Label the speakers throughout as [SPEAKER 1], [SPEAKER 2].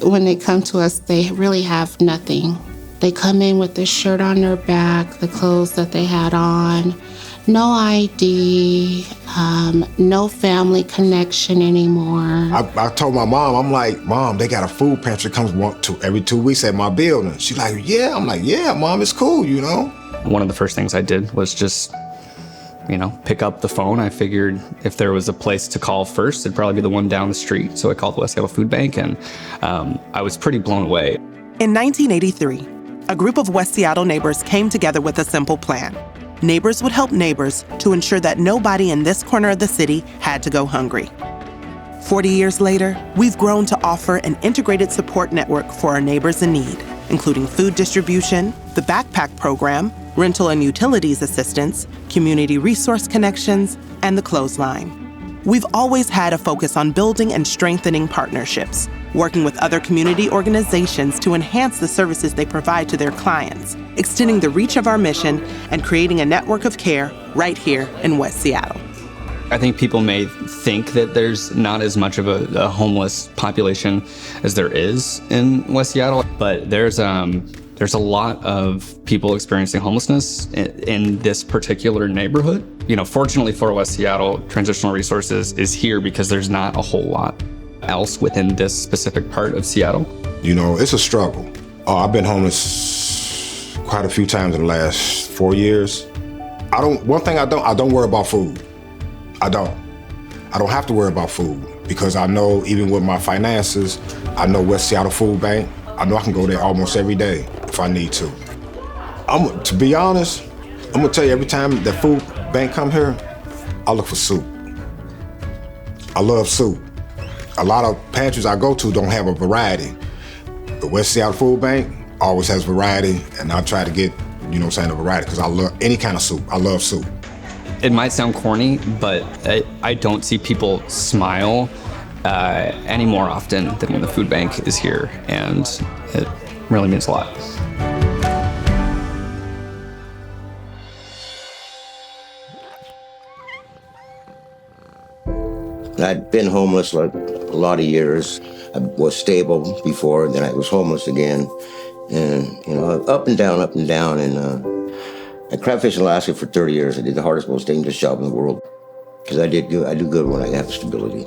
[SPEAKER 1] when they come to us, they really have nothing. They come in with the shirt on their back, the clothes that they had on, no ID, no family connection anymore.
[SPEAKER 2] I told my mom, I'm like, Mom, they got a food pantry that comes every 2 weeks at my building. She's like, yeah. I'm like, yeah, Mom, it's cool, you know?
[SPEAKER 3] One of the first things I did was just, pick up the phone. I figured if there was a place to call first, it'd probably be the one down the street. So I called the West Seattle Food Bank, and I was pretty blown away.
[SPEAKER 4] In 1983, a group of West Seattle neighbors came together with a simple plan. Neighbors would help neighbors to ensure that nobody in this corner of the city had to go hungry. 40 years later, we've grown to offer an integrated support network for our neighbors in need, including food distribution, the backpack program, rental and utilities assistance, community resource connections, and the clothesline. We've always had a focus on building and strengthening partnerships, working with other community organizations to enhance the services they provide to their clients, extending the reach of our mission, and creating a network of care right here in West Seattle.
[SPEAKER 3] I think people may think that there's not as much of a homeless population as there is in West Seattle, but there's a lot of people experiencing homelessness in this particular neighborhood. Fortunately for West Seattle, Transitional Resources is here because there's not a whole lot else within this specific part of Seattle.
[SPEAKER 2] It's a struggle. I've been homeless quite a few times in the last 4 years. I don't worry about food. I don't have to worry about food because I know even with my finances, I know West Seattle Food Bank, I know I can go there almost every day if I need to. To be honest, I'm gonna tell you, every time the food bank come here, I look for soup. I love soup. A lot of pantries I go to don't have a variety. The West Seattle Food Bank always has variety, and I try to get, a variety because I love any kind of soup. I love soup.
[SPEAKER 3] It might sound corny, but I don't see people smile any more often than when the food bank is here, and it really means a lot.
[SPEAKER 5] I'd been homeless like a lot of years. I was stable before, then I was homeless again. And, up and down. And I crayfished in Alaska for 30 years. I did the hardest, most dangerous job in the world. Because I do good when I have stability.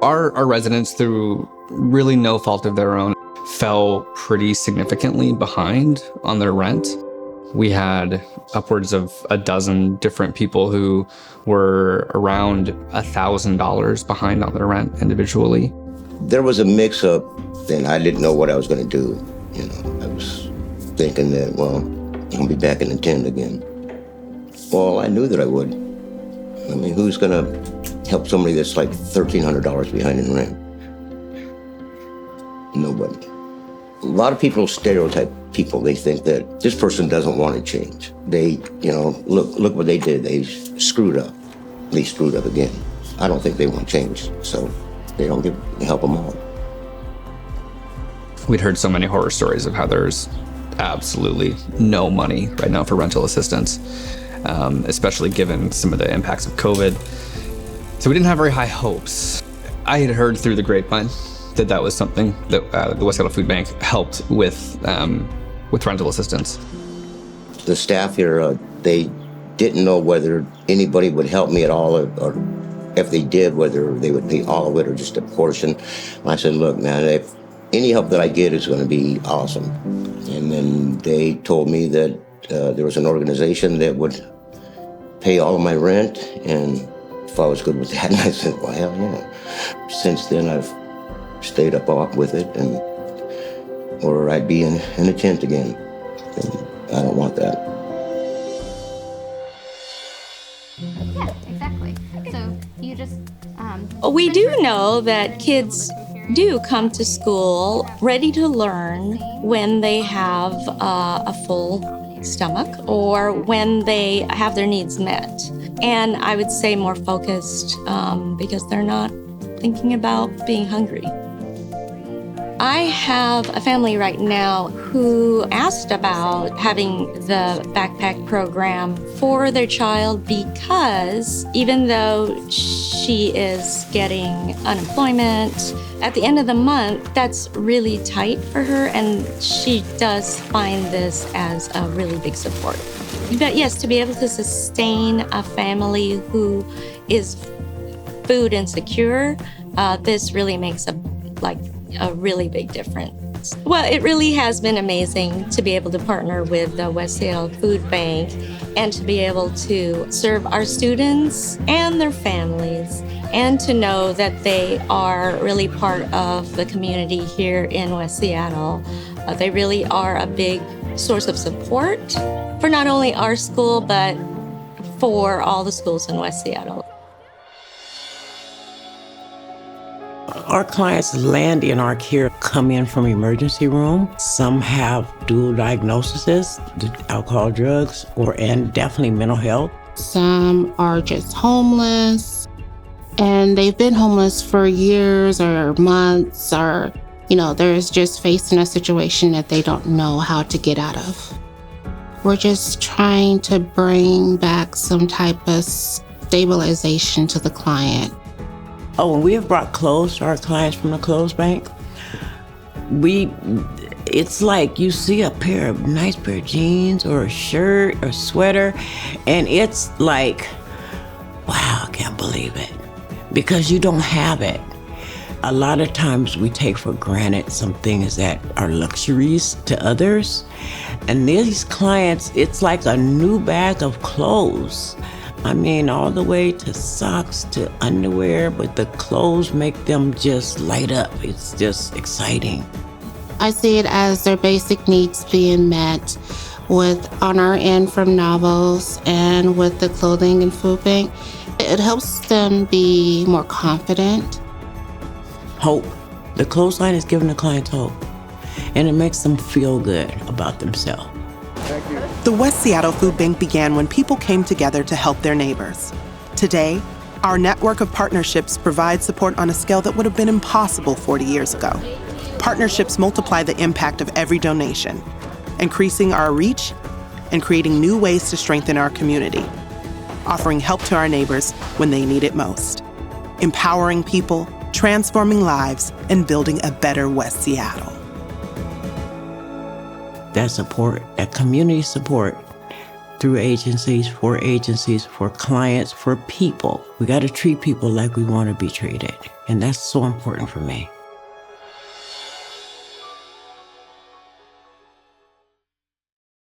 [SPEAKER 3] Our residents, through really no fault of their own, fell pretty significantly behind on their rent. We had upwards of a dozen different people who were around $1,000 behind on their rent individually.
[SPEAKER 5] There was a mix-up, and I didn't know what I was going to do. I was thinking that, I'll be back in the tent again. Well, I knew that I would. I mean, who's going to help somebody that's like $1,300 behind in rent? Nobody. A lot of people stereotype people. They think that this person doesn't want to change. They, look what they did. They screwed up. They screwed up again. I don't think they want change, so they don't help them out.
[SPEAKER 3] We'd heard so many horror stories of how there's absolutely no money right now for rental assistance, especially given some of the impacts of COVID. So we didn't have very high hopes. I had heard through the grapevine that was something that the West Seattle Food Bank helped with rental assistance.
[SPEAKER 5] The staff here, they didn't know whether anybody would help me at all, or if they did, whether they would pay all of it or just a portion. I said, look, man, if any help that I get is going to be awesome. And then they told me that there was an organization that would pay all of my rent, and if I was good with that, and I said, well, hell yeah. Since then, I've stayed up with it, or I'd be in a tent again. And I don't want that.
[SPEAKER 6] Yeah, exactly. So you just...
[SPEAKER 7] We do know that kids do come to school ready to learn when they have a full stomach or when they have their needs met. And I would say more focused because they're not thinking about being hungry. I have a family right now who asked about having the backpack program for their child because even though she is getting unemployment, at the end of the month, that's really tight for her, and she does find this as a really big support. But yes, to be able to sustain a family who is food insecure, this really makes a really big difference. Well, it really has been amazing to be able to partner with the West Seattle Food Bank and to be able to serve our students and their families, and to know that they are really part of the community here in West Seattle. They really are a big source of support for not only our school, but for all the schools in West Seattle.
[SPEAKER 8] Our clients land in our care come in from emergency room. Some have dual diagnoses, alcohol, drugs, and definitely mental health.
[SPEAKER 1] Some are just homeless, and they've been homeless for years or months, or, they're just facing a situation that they don't know how to get out of. We're just trying to bring back some type of stabilization to the client.
[SPEAKER 8] Oh, and we have brought clothes to our clients from the clothes bank. It's like you see a nice pair of jeans or a shirt or sweater, and it's like, wow, I can't believe it, because you don't have it. A lot of times we take for granted some things that are luxuries to others, and these clients, it's like a new bag of clothes. I mean, all the way to socks to underwear, but the clothes make them just light up. It's just exciting.
[SPEAKER 1] I see it as their basic needs being met on our end from Novels and with the clothing and food bank. It helps them be more confident.
[SPEAKER 8] Hope. The clothesline is giving the clients hope, and it makes them feel good about themselves.
[SPEAKER 4] The West Seattle Food Bank began when people came together to help their neighbors. Today, our network of partnerships provides support on a scale that would have been impossible 40 years ago. Partnerships multiply the impact of every donation, increasing our reach and creating new ways to strengthen our community, offering help to our neighbors when they need it most, empowering people, transforming lives, and building a better West Seattle.
[SPEAKER 8] That support, that community support through agencies, for clients, for people. We got to treat people like we want to be treated. And that's so important for me.